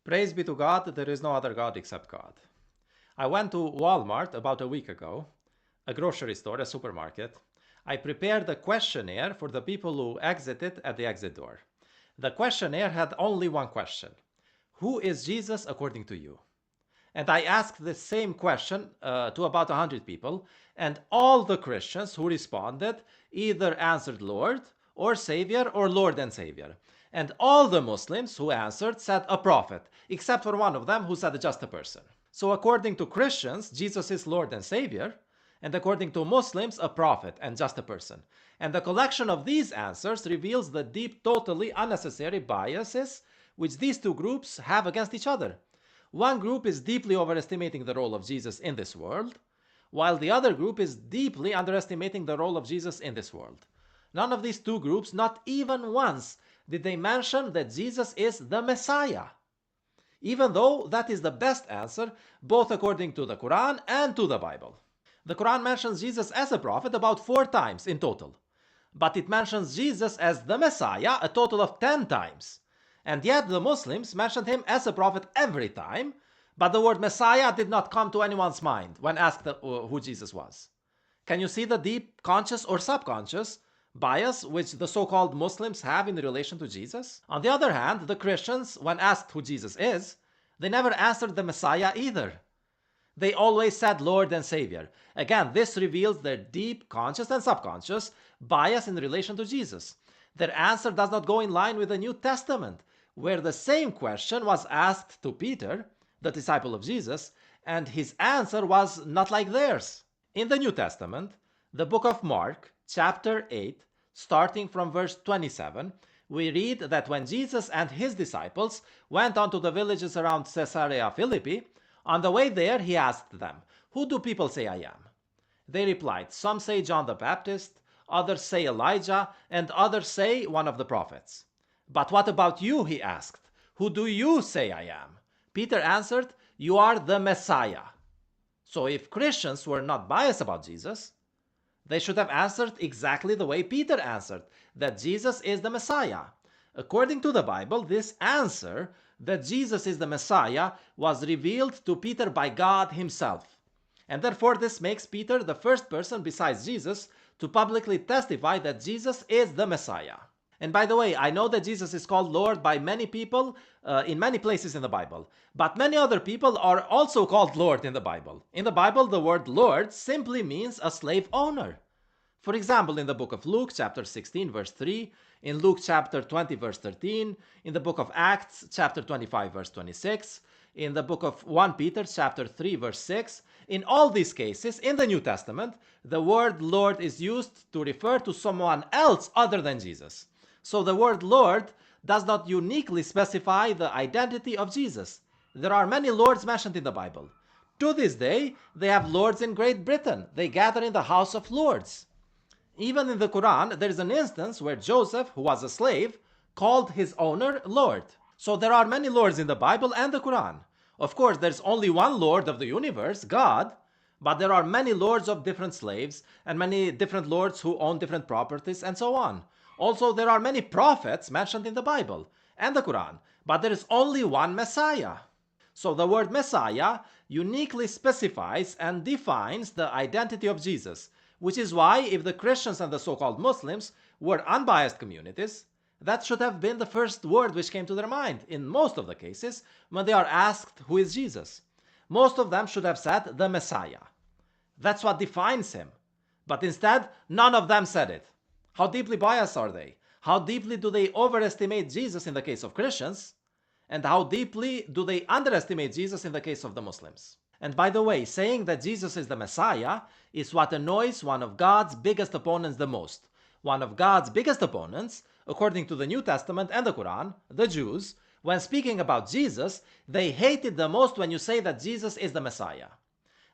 Praise be to God, there is no other God except God. I went to Walmart about a week ago, a grocery store, a supermarket. I prepared a questionnaire for the people who exited at the exit door. The questionnaire had only one question. Who is Jesus according to you? And I asked the same question to about 100 people, and all the Christians who responded either answered Lord or Savior or Lord and Savior. And all the Muslims who answered said a prophet, except for one of them who said just a person. So according to Christians, Jesus is Lord and Savior, and according to Muslims, a prophet and just a person. And the collection of these answers reveals the deep, totally unnecessary biases which these two groups have against each other. One group is deeply overestimating the role of Jesus in this world, while the other group is deeply underestimating the role of Jesus in this world. None of these two groups, not even once, did they mention that Jesus is the Messiah, even though that is the best answer, both according to the Quran and to the Bible. The Quran mentions Jesus as a prophet about 4 times in total, but it mentions Jesus as the Messiah a total of 10 times. And yet the Muslims mentioned him as a prophet every time, but the word Messiah did not come to anyone's mind when asked who Jesus was. Can you see the deep conscious or subconscious bias which the so-called Muslims have in relation to Jesus? On the other hand, the Christians, when asked who Jesus is, they never answered the Messiah either. They always said Lord and Savior. Again, this reveals their deep conscious and subconscious bias in relation to Jesus. Their answer does not go in line with the New Testament, where the same question was asked to Peter, the disciple of Jesus, and his answer was not like theirs. In the New Testament, the book of Mark, chapter 8, starting from verse 27, we read that when Jesus and his disciples went on to the villages around Caesarea Philippi, on the way there he asked them, "Who do people say I am?" They replied, "Some say John the Baptist, others say Elijah, and others say one of the prophets." "But what about you?" he asked. "Who do you say I am?" Peter answered, "You are the Messiah." So if Christians were not biased about Jesus, they should have answered exactly the way Peter answered, that Jesus is the Messiah. According to the Bible, this answer, that Jesus is the Messiah, was revealed to Peter by God himself. And therefore this makes Peter the first person besides Jesus to publicly testify that Jesus is the Messiah. And by the way, I know that Jesus is called Lord by many people in many places in the Bible, but many other people are also called Lord in the Bible. In the Bible, the word Lord simply means a slave owner. For example, in the book of Luke, chapter 16, verse 3, in Luke chapter 20, verse 13, in the book of Acts, chapter 25, verse 26, in the book of 1 Peter, chapter 3, verse 6, in all these cases, in the New Testament, the word Lord is used to refer to someone else other than Jesus. So the word Lord does not uniquely specify the identity of Jesus. There are many lords mentioned in the Bible. To this day, they have lords in Great Britain. They gather in the House of Lords. Even in the Quran, there is an instance where Joseph, who was a slave, called his owner Lord. So there are many lords in the Bible and the Quran. Of course, there's only one Lord of the universe, God, but there are many lords of different slaves and many different lords who own different properties and so on. Also, there are many prophets mentioned in the Bible and the Quran, but there is only one Messiah. So the word Messiah uniquely specifies and defines the identity of Jesus, which is why if the Christians and the so-called Muslims were unbiased communities, that should have been the first word which came to their mind in most of the cases when they are asked who is Jesus. Most of them should have said the Messiah. That's what defines him. But instead, none of them said it. How deeply biased are they? How deeply do they overestimate Jesus in the case of Christians? And how deeply do they underestimate Jesus in the case of the Muslims? And by the way, saying that Jesus is the Messiah is what annoys one of God's biggest opponents the most. One of God's biggest opponents, according to the New Testament and the Quran, the Jews, when speaking about Jesus, they hate it the most when you say that Jesus is the Messiah.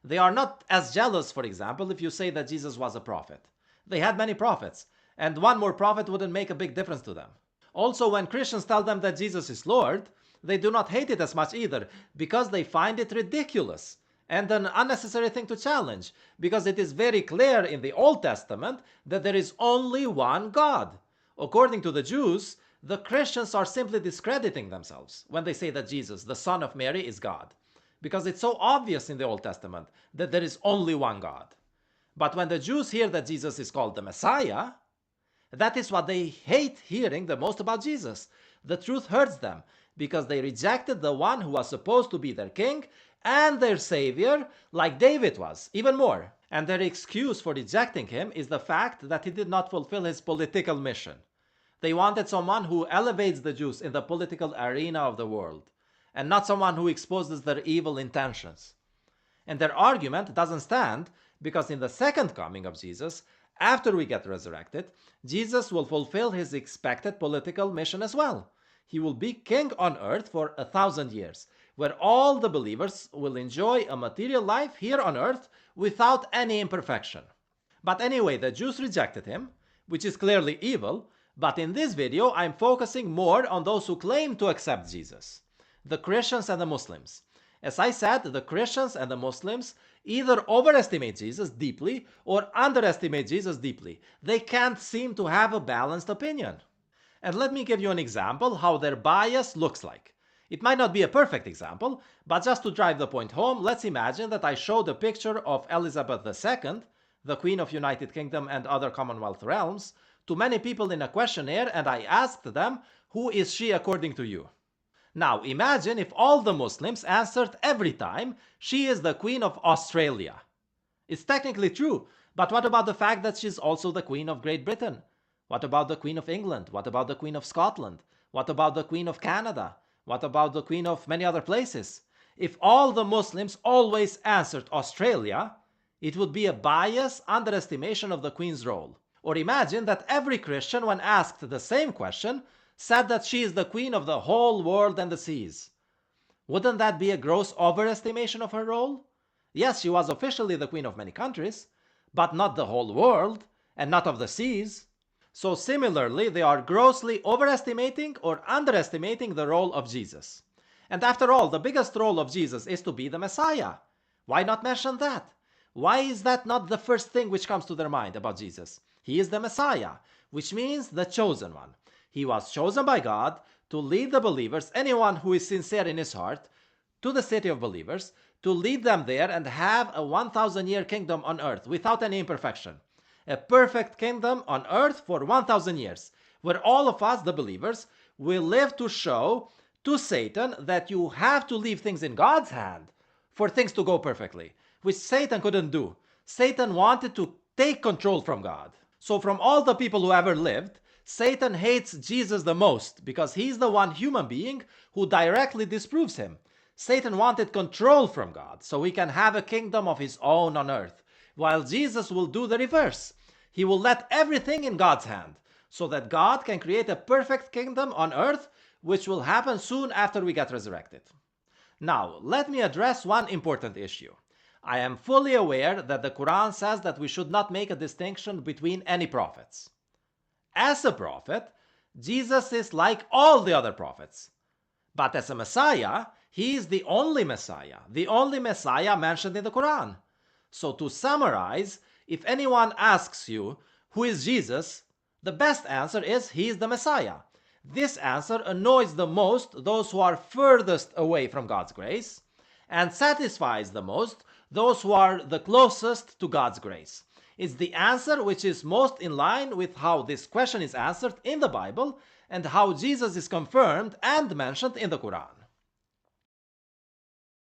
They are not as jealous, for example, if you say that Jesus was a prophet. They had many prophets, and one more prophet wouldn't make a big difference to them. Also, when Christians tell them that Jesus is Lord, they do not hate it as much either, because they find it ridiculous and an unnecessary thing to challenge, because it is very clear in the Old Testament that there is only one God. According to the Jews, The Christians are simply discrediting themselves when they say that Jesus, the Son of Mary, is God, because it's so obvious in the Old Testament that there is only one God. But when the Jews hear that Jesus is called the Messiah, that is what they hate hearing the most about Jesus. The truth hurts them because they rejected the one who was supposed to be their king and their savior, like David was, even more. And their excuse for rejecting him is the fact that he did not fulfill his political mission. They wanted someone who elevates the Jews in the political arena of the world, and not someone who exposes their evil intentions. And their argument doesn't stand because in the second coming of Jesus, after we get resurrected, Jesus will fulfill his expected political mission as well. He will be king on earth for 1,000 years, where all the believers will enjoy a material life here on earth without any imperfection. But anyway, the Jews rejected him, which is clearly evil, but in this video I'm focusing more on those who claim to accept Jesus, the Christians and the Muslims. As I said, the Christians and the Muslims either overestimate Jesus deeply or underestimate Jesus deeply. They can't seem to have a balanced opinion. And let me give you an example how their bias looks like. It might not be a perfect example, but just to drive the point home, let's imagine that I showed a picture of Elizabeth II, the Queen of United Kingdom and other Commonwealth realms, to many people in a questionnaire, and I asked them, who is she according to you? Now imagine if all the Muslims answered every time, she is the Queen of Australia. It's technically true, but what about the fact that she's also the Queen of Great Britain? What about the Queen of England? What about the Queen of Scotland? What about the Queen of Canada? What about the Queen of many other places? If all the Muslims always answered Australia, it would be a biased underestimation of the Queen's role. Or imagine that every Christian, when asked the same question, said that she is the queen of the whole world and the seas. Wouldn't that be a gross overestimation of her role? Yes, she was officially the queen of many countries, but not the whole world, and not of the seas. So similarly, they are grossly overestimating or underestimating the role of Jesus. And after all, the biggest role of Jesus is to be the Messiah. Why not mention that? Why is that not the first thing which comes to their mind about Jesus? He is the Messiah, which means the chosen one. He was chosen by God to lead the believers, anyone who is sincere in his heart, to the city of believers, to lead them there and have a 1,000-year kingdom on earth without any imperfection. A perfect kingdom on earth for 1,000 years, where all of us, the believers, will live to show to Satan that you have to leave things in God's hand for things to go perfectly, which Satan couldn't do. Satan wanted to take control from God. So from all the people who ever lived, Satan hates Jesus the most because he's the one human being who directly disproves him. Satan wanted control from God so he can have a kingdom of his own on earth, while Jesus will do the reverse. He will let everything in God's hand so that God can create a perfect kingdom on earth, which will happen soon after we get resurrected. Now, let me address one important issue. I am fully aware that the Quran says that we should not make a distinction between any prophets. As a prophet, Jesus is like all the other prophets. But as a Messiah, he is the only Messiah mentioned in the Quran. So to summarize, if anyone asks you, who is Jesus? The best answer is, he is the Messiah. This answer annoys the most those who are furthest away from God's grace, and satisfies the most those who are the closest to God's grace. It's the answer which is most in line with how this question is answered in the Bible and how Jesus is confirmed and mentioned in the Quran.